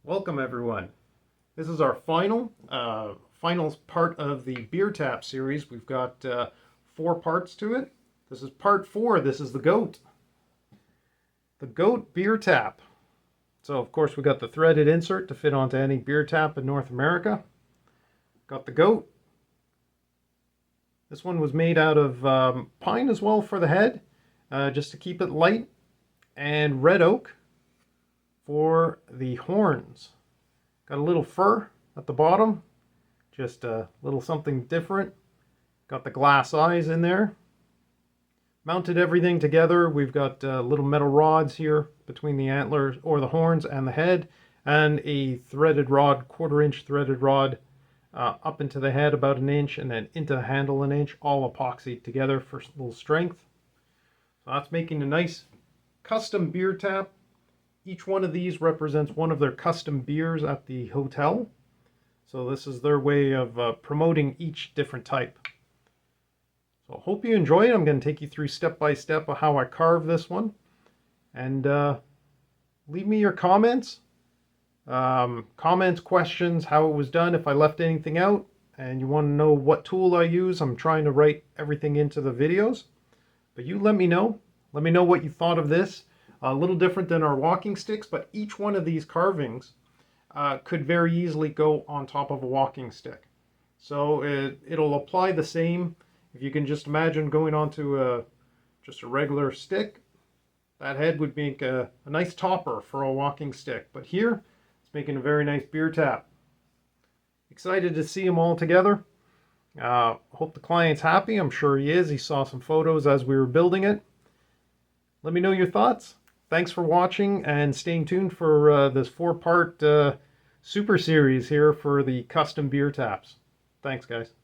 Welcome everyone. This is our final part of the beer tap series. We've got 4 parts to it. This is part 4. This is the goat. The goat beer tap. So of course we got the threaded insert to fit onto any beer tap in North America. Got the goat. This one was made out of pine as well for the head, just to keep it light, and red oak for the horns. Got a little fur at the bottom, just a little something different. Got the glass eyes in there. Mounted everything together. We've got little metal rods here between the antlers or the horns and the head, and a threaded rod, 1/4 inch threaded rod up into the head about 1 inch, and then into the handle 1 inch, all epoxied together for a little strength. So that's making a nice custom beer tap. Each one of these represents one of their custom beers at the hotel. So this is their way of promoting each different type. So hope you enjoy it. I'm going to take you through step by step of how I carve this one. And leave me your comments. Questions, how it was done, if I left anything out, and you want to know what tool I use. I'm trying to write everything into the videos. But you let me know. Let me know what you thought of this. A little different than our walking sticks, but each one of these carvings could very easily go on top of a walking stick. So it'll apply the same. If you can just imagine going onto just a regular stick, that head would make a nice topper for a walking stick. But here, it's making a very nice beer tap. Excited to see them all together. Hope the client's happy. I'm sure he is. He saw some photos as we were building it. Let me know your thoughts. Thanks for watching and staying tuned for this 4-part super series here for the custom beer taps. Thanks, guys.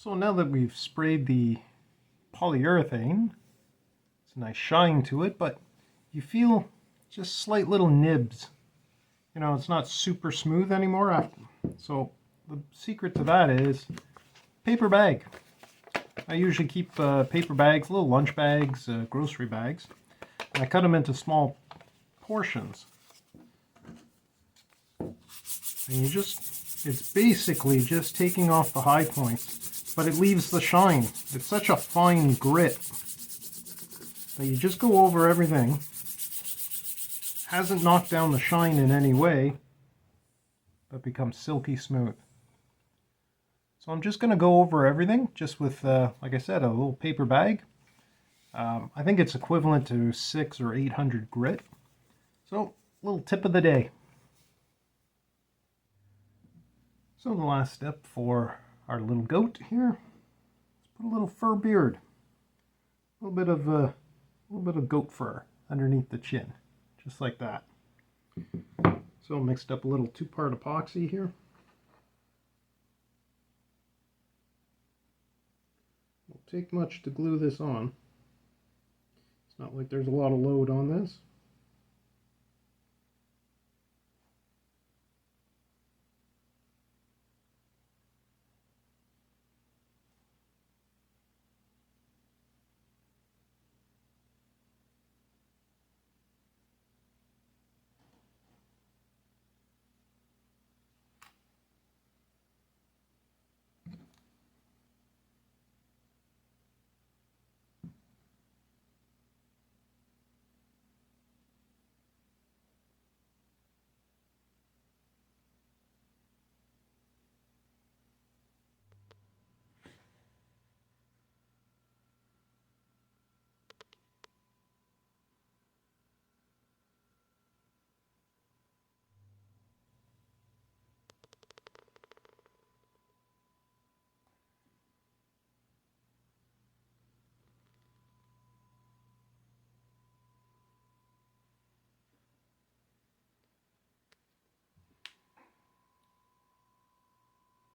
So now that we've sprayed the polyurethane, it's a nice shine to it, but you feel just slight little nibs. You know, it's not super smooth anymore after. So the secret to that is paper bag. I usually keep paper bags, little lunch bags, grocery bags, and I cut them into small portions. And you just, it's basically just taking off the high points, but it leaves the shine. It's such a fine grit that you just go over everything. Hasn't knocked down the shine in any way, but becomes silky smooth. So I'm just going to go over everything just with, like I said, a little paper bag. I think it's equivalent to 600 or 800 grit. So, little tip of the day. So the last step for our little goat here, let's put a little fur beard. A little bit of goat fur underneath the chin, just like that. So mixed up a little 2-part epoxy here. Won't take much to glue this on. It's not like there's a lot of load on this.